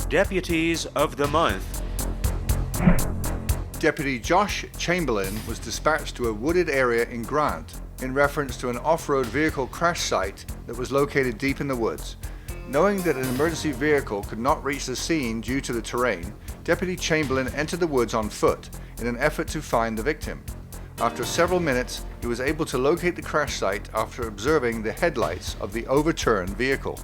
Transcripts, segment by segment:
Deputies of the Month. Deputy Josh Chamberlain was dispatched to a wooded area in Grant in reference to an off-road vehicle crash site that was located deep in the woods. Knowing that an emergency vehicle could not reach the scene due to the terrain, Deputy Chamberlain entered the woods on foot in an effort to find the victim. After several minutes, he was able to locate the crash site after observing the headlights of the overturned vehicle.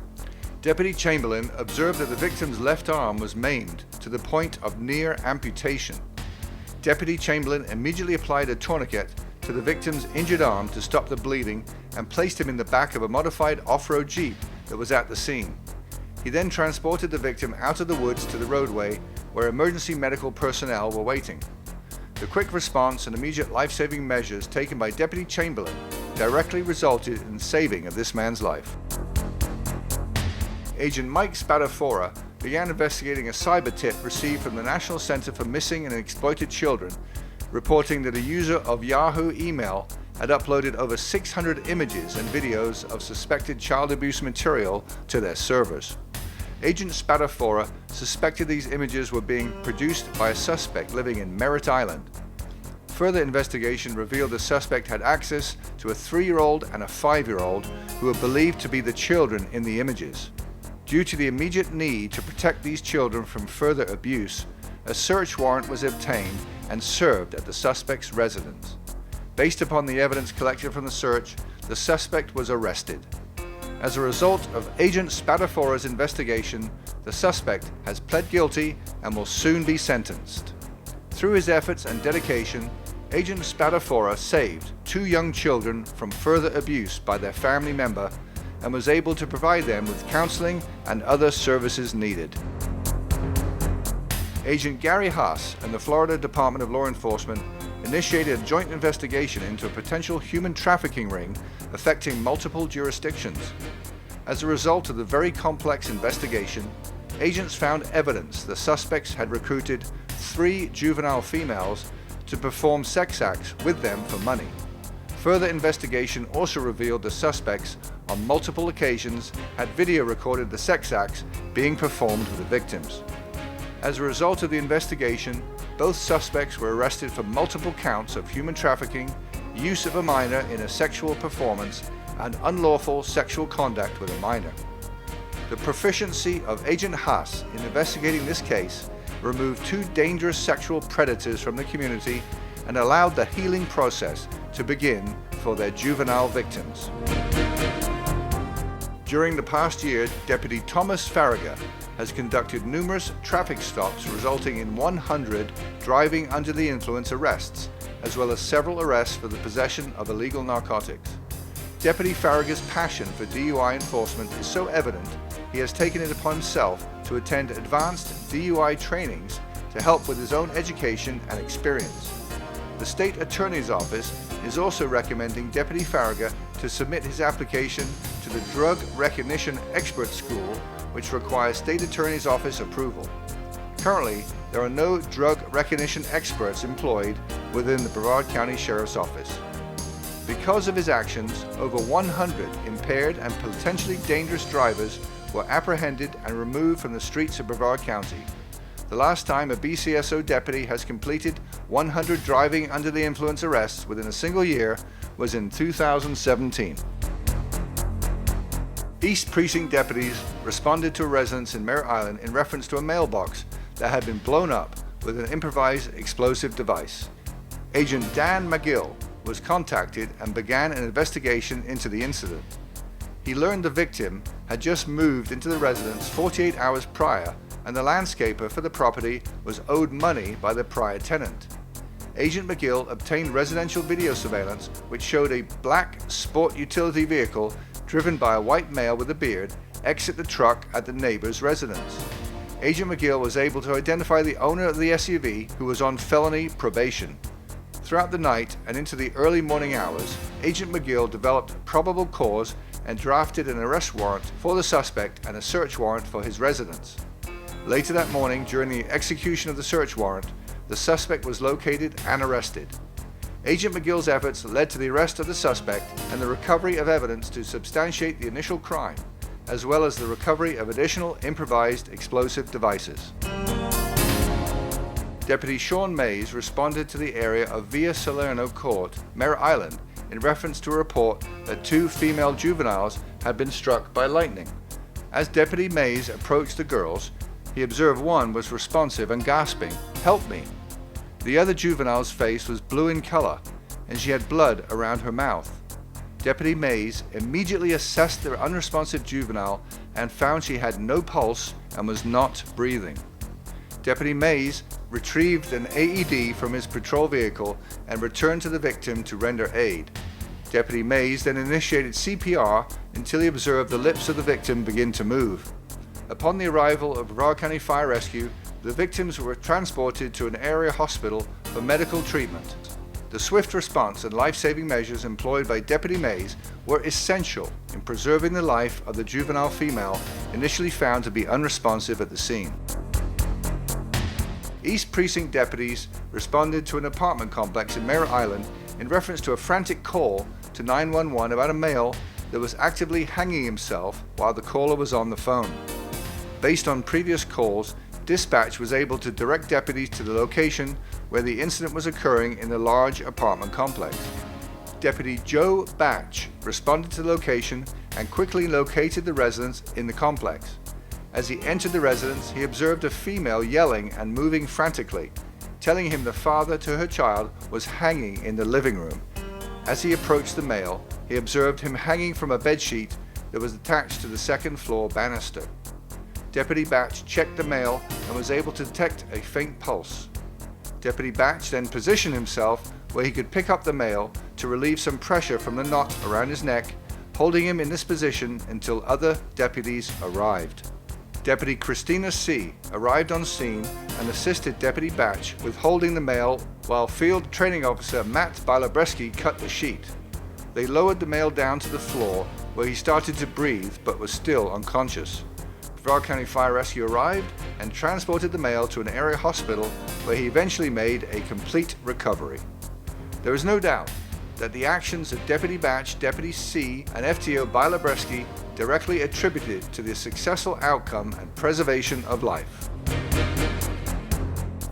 Deputy Chamberlain observed that the victim's left arm was maimed to the point of near amputation. Deputy Chamberlain immediately applied a tourniquet to the victim's injured arm to stop the bleeding and placed him in the back of a modified off-road Jeep that was at the scene. He then transported the victim out of the woods to the roadway where emergency medical personnel were waiting. The quick response and immediate life-saving measures taken by Deputy Chamberlain directly resulted in the saving of this man's life. Agent Mike Spadafora began investigating a cyber tip received from the National Center for Missing and Exploited Children, reporting that a user of Yahoo email had uploaded over 600 images and videos of suspected child abuse material to their servers. Agent Spadafora suspected these images were being produced by a suspect living in Merritt Island. Further investigation revealed the suspect had access to a 3-year-old and a 5-year-old who were believed to be the children in the images. Due to the immediate need to protect these children from further abuse, a search warrant was obtained and served at the suspect's residence. Based upon the evidence collected from the search, the suspect was arrested. As a result of Agent Spadafora's investigation, the suspect has pled guilty and will soon be sentenced. Through his efforts and dedication, Agent Spadafora saved 2 young children from further abuse by their family member and was able to provide them with counseling and other services needed. Agent Gary Haas and the Florida Department of Law Enforcement initiated a joint investigation into a potential human trafficking ring affecting multiple jurisdictions. As a result of the very complex investigation, agents found evidence the suspects had recruited 3 juvenile females to perform sex acts with them for money. Further investigation also revealed the suspects on multiple occasions had video recorded the sex acts being performed with the victims. As a result of the investigation, both suspects were arrested for multiple counts of human trafficking, use of a minor in a sexual performance, and unlawful sexual conduct with a minor. The proficiency of Agent Haas in investigating this case removed 2 dangerous sexual predators from the community and allowed the healing process to begin for their juvenile victims. During the past year, Deputy Thomas Farragut has conducted numerous traffic stops resulting in 100 driving under the influence arrests, as well as several arrests for the possession of illegal narcotics. Deputy Farragut's passion for DUI enforcement is so evident, he has taken it upon himself to attend advanced DUI trainings to help with his own education and experience. The State Attorney's Office is also recommending Deputy Farragut to submit his application to the Drug Recognition Expert School, which requires State Attorney's Office approval. Currently, there are no drug recognition experts employed within the Brevard County Sheriff's Office. Because of his actions, over 100 impaired and potentially dangerous drivers were apprehended and removed from the streets of Brevard County. The last time a BCSO deputy has completed 100 driving under the influence arrests within a single year was in 2017. East Precinct deputies responded to a residence in Merritt Island in reference to a mailbox that had been blown up with an improvised explosive device. Agent Dan McGill was contacted and began an investigation into the incident. He learned the victim had just moved into the residence 48 hours prior and the landscaper for the property was owed money by the prior tenant. Agent McGill obtained residential video surveillance which showed a black sport utility vehicle driven by a white male with a beard exit the truck at the neighbor's residence. Agent McGill was able to identify the owner of the SUV, who was on felony probation. Throughout the night and into the early morning hours, Agent McGill developed probable cause and drafted an arrest warrant for the suspect and a search warrant for his residence. Later that morning, during the execution of the search warrant, the suspect was located and arrested. Agent McGill's efforts led to the arrest of the suspect and the recovery of evidence to substantiate the initial crime, as well as the recovery of additional improvised explosive devices. Deputy Sean Mays responded to the area of Villa Salerno Court, Mare Island, in reference to a report that 2 female juveniles had been struck by lightning. As Deputy Mays approached the girls, he observed one was responsive and gasping, "Help me." The other juvenile's face was blue in color, and she had blood around her mouth. Deputy Mays immediately assessed the unresponsive juvenile and found she had no pulse and was not breathing. Deputy Mays retrieved an AED from his patrol vehicle and returned to the victim to render aid. Deputy Mays then initiated CPR until he observed the lips of the victim begin to move. Upon the arrival of Brevard County Fire Rescue, the victims were transported to an area hospital for medical treatment. The swift response and life-saving measures employed by Deputy Mays were essential in preserving the life of the juvenile female initially found to be unresponsive at the scene. East Precinct deputies responded to an apartment complex in Mare Island in reference to a frantic call to 911 about a male that was actively hanging himself while the caller was on the phone. Based on previous calls, dispatch was able to direct deputies to the location where the incident was occurring in the large apartment complex. Deputy Joe Batch responded to the location and quickly located the residence in the complex. As he entered the residence, he observed a female yelling and moving frantically, telling him the father to her child was hanging in the living room. As he approached the male, he observed him hanging from a bedsheet that was attached to the second floor banister. Deputy Batch checked the male and was able to detect a faint pulse. Deputy Batch then positioned himself where he could pick up the male to relieve some pressure from the knot around his neck, holding him in this position until other deputies arrived. Deputy Christina C. arrived on scene and assisted Deputy Batch with holding the male while Field Training Officer Matt Bilabreski cut the sheet. They lowered the male down to the floor where he started to breathe but was still unconscious. Brevard County Fire Rescue arrived and transported the male to an area hospital where he eventually made a complete recovery. There is no doubt that the actions of Deputy Batch, Deputy C, and FTO Bilabreski directly attributed to the successful outcome and preservation of life.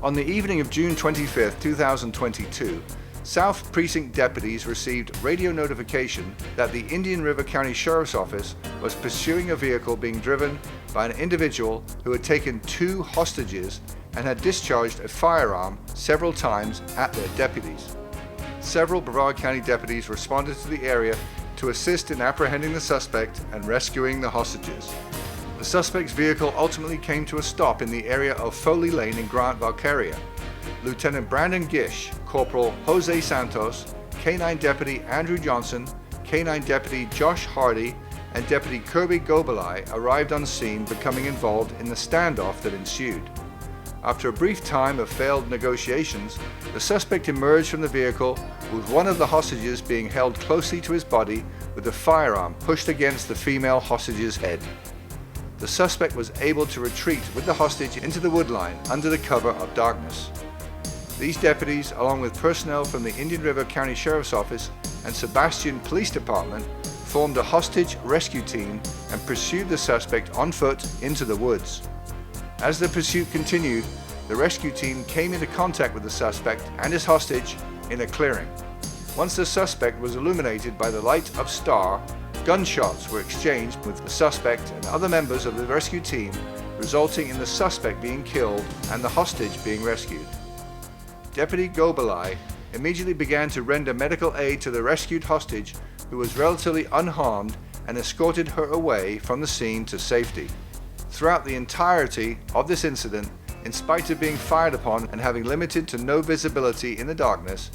On the evening of June 25, 2022, South Precinct deputies received radio notification that the Indian River County Sheriff's Office was pursuing a vehicle being driven by an individual who had taken 2 hostages and had discharged a firearm several times at their deputies. Several Brevard County deputies responded to the area to assist in apprehending the suspect and rescuing the hostages. The suspect's vehicle ultimately came to a stop in the area of Foley Lane in Grant, Valcaria. Lieutenant Brandon Gish, Corporal Jose Santos, K-9 Deputy Andrew Johnson, K-9 Deputy Josh Hardy, and Deputy Kirby Gobelai arrived on scene, becoming involved in the standoff that ensued. After a brief time of failed negotiations, the suspect emerged from the vehicle with one of the hostages being held closely to his body with a firearm pushed against the female hostage's head. The suspect was able to retreat with the hostage into the woodline under the cover of darkness. These deputies, along with personnel from the Indian River County Sheriff's Office and Sebastian Police Department, formed a hostage rescue team and pursued the suspect on foot into the woods. As the pursuit continued, the rescue team came into contact with the suspect and his hostage in a clearing. Once the suspect was illuminated by the light of star, gunshots were exchanged with the suspect and other members of the rescue team, resulting in the suspect being killed and the hostage being rescued. Deputy Gobelai immediately began to render medical aid to the rescued hostage, who was relatively unharmed, and escorted her away from the scene to safety. Throughout the entirety of this incident, in spite of being fired upon and having limited to no visibility in the darkness,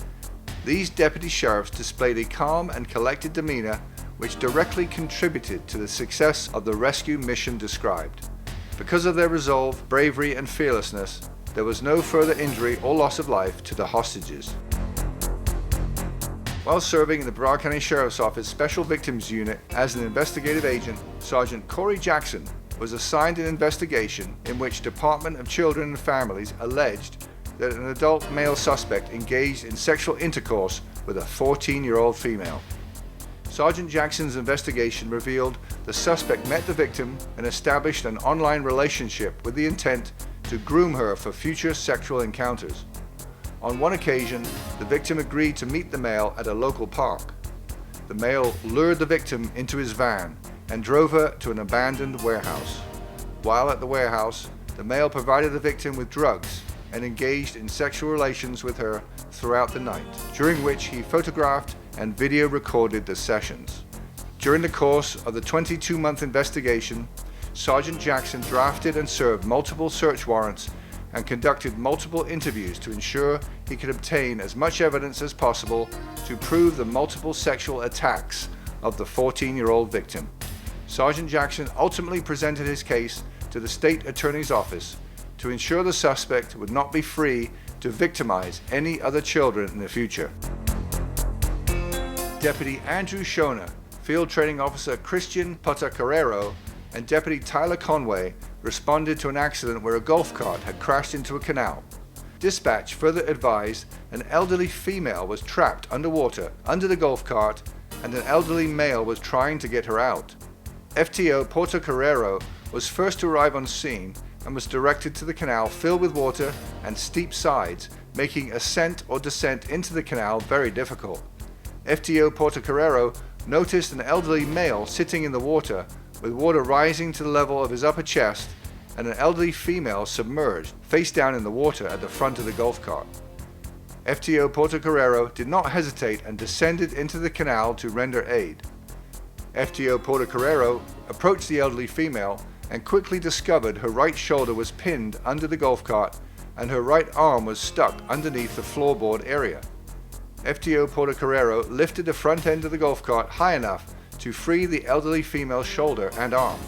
these deputy sheriffs displayed a calm and collected demeanor which directly contributed to the success of the rescue mission described. Because of their resolve, bravery, and fearlessness, there was no further injury or loss of life to the hostages. While serving in the Brevard County Sheriff's Office Special Victims Unit as an investigative agent, Sergeant Corey Jackson was assigned an investigation in which Department of Children and Families alleged that an adult male suspect engaged in sexual intercourse with a 14-year-old female. Sergeant Jackson's investigation revealed the suspect met the victim and established an online relationship with the intent to groom her for future sexual encounters. On one occasion, the victim agreed to meet the male at a local park. The male lured the victim into his van and drove her to an abandoned warehouse. While at the warehouse, the male provided the victim with drugs and engaged in sexual relations with her throughout the night, during which he photographed and video recorded the sessions. During the course of the 22-month investigation, Sergeant Jackson drafted and served multiple search warrants and conducted multiple interviews to ensure he could obtain as much evidence as possible to prove the multiple sexual attacks of the 14-year-old victim. Sergeant Jackson ultimately presented his case to the state attorney's office to ensure the suspect would not be free to victimize any other children in the future. Deputy Andrew Shona, Field Training Officer Christian Potacarrero, and Deputy Tyler Conway responded to an accident where a golf cart had crashed into a canal. Dispatch further advised an elderly female was trapped underwater under the golf cart and an elderly male was trying to get her out. FTO Potacarrero was first to arrive on scene and was directed to the canal filled with water and steep sides, making ascent or descent into the canal very difficult. FTO Potacarrero noticed an elderly male sitting in the water with water rising to the level of his upper chest and an elderly female submerged, face down in the water at the front of the golf cart. FTO Potacarrero did not hesitate and descended into the canal to render aid. FTO Potacarrero approached the elderly female and quickly discovered her right shoulder was pinned under the golf cart and her right arm was stuck underneath the floorboard area. FTO Potacarrero lifted the front end of the golf cart high enough to free the elderly female's shoulder and arm.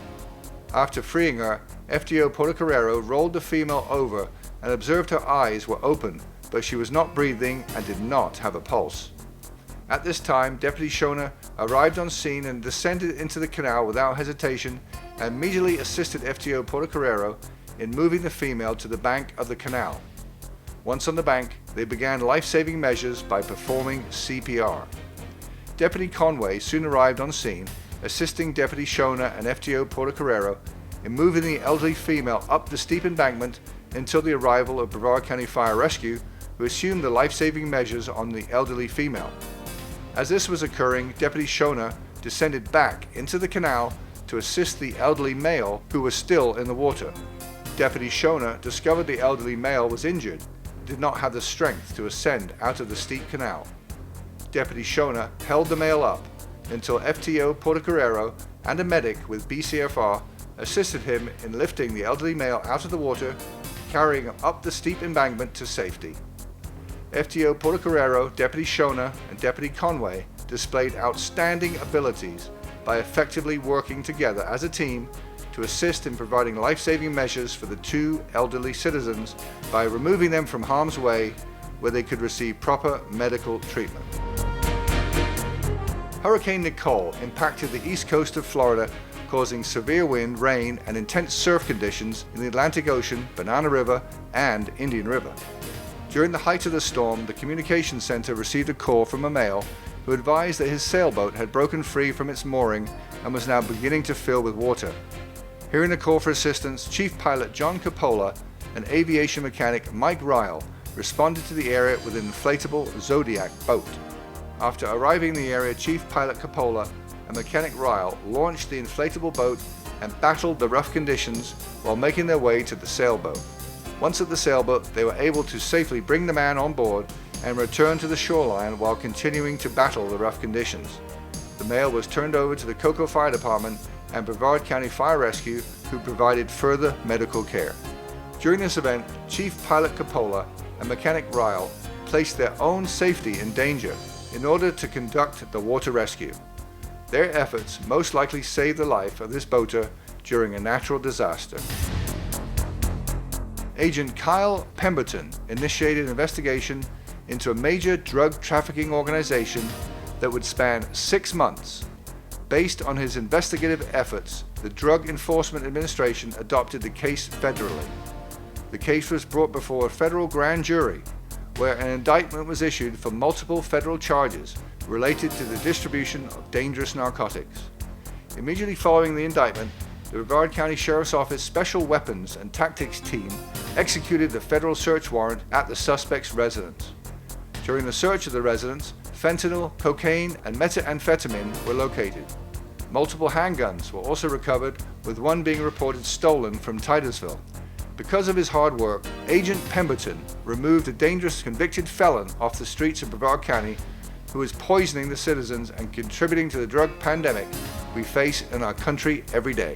After freeing her, FTO Potacarrero rolled the female over and observed her eyes were open, but she was not breathing and did not have a pulse. At this time, Deputy Shona arrived on scene and descended into the canal without hesitation and immediately assisted FTO Potacarrero in moving the female to the bank of the canal. Once on the bank, they began life-saving measures by performing CPR. Deputy Conway soon arrived on scene, assisting Deputy Shona and FTO Potacarrero in moving the elderly female up the steep embankment until the arrival of Brevard County Fire Rescue, who assumed the life-saving measures on the elderly female. As this was occurring, Deputy Shona descended back into the canal to assist the elderly male who was still in the water. Deputy Shona discovered the elderly male was injured and did not have the strength to ascend out of the steep canal. Deputy Shona held the male up until FTO Potacarrero and a medic with BCFR assisted him in lifting the elderly male out of the water, carrying him up the steep embankment to safety. FTO Potacarrero, Deputy Shona, and Deputy Conway displayed outstanding abilities by effectively working together as a team to assist in providing life-saving measures for the two elderly citizens by removing them from harm's way where they could receive proper medical treatment. Hurricane Nicole impacted the east coast of Florida, causing severe wind, rain, and intense surf conditions in the Atlantic Ocean, Banana River, and Indian River. During the height of the storm, the communications center received a call from a male who advised that his sailboat had broken free from its mooring and was now beginning to fill with water. Hearing the call for assistance, Chief Pilot John Coppola and aviation mechanic Mike Ryle responded to the area with an inflatable Zodiac boat. After arriving in the area, Chief Pilot Coppola and Mechanic Ryle launched the inflatable boat and battled the rough conditions while making their way to the sailboat. Once at the sailboat, they were able to safely bring the man on board and return to the shoreline while continuing to battle the rough conditions. The male was turned over to the Cocoa Fire Department and Brevard County Fire Rescue, who provided further medical care. During this event, Chief Pilot Coppola and Mechanic Ryle placed their own safety in danger in order to conduct the water rescue. Their efforts most likely saved the life of this boater during a natural disaster. Agent Kyle Pemberton initiated an investigation into a major drug trafficking organization that would span 6 months. Based on his investigative efforts, the Drug Enforcement Administration adopted the case federally. The case was brought before a federal grand jury, where an indictment was issued for multiple federal charges, related to the distribution of dangerous narcotics. Immediately following the indictment, the Brevard County Sheriff's Office Special Weapons and Tactics Team executed the federal search warrant at the suspect's residence. During the search of the residence, fentanyl, cocaine, and methamphetamine were located. Multiple handguns were also recovered, with one being reported stolen from Titusville. Because of his hard work, Agent Pemberton removed a dangerous convicted felon off the streets of Brevard County who is poisoning the citizens and contributing to the drug pandemic we face in our country every day.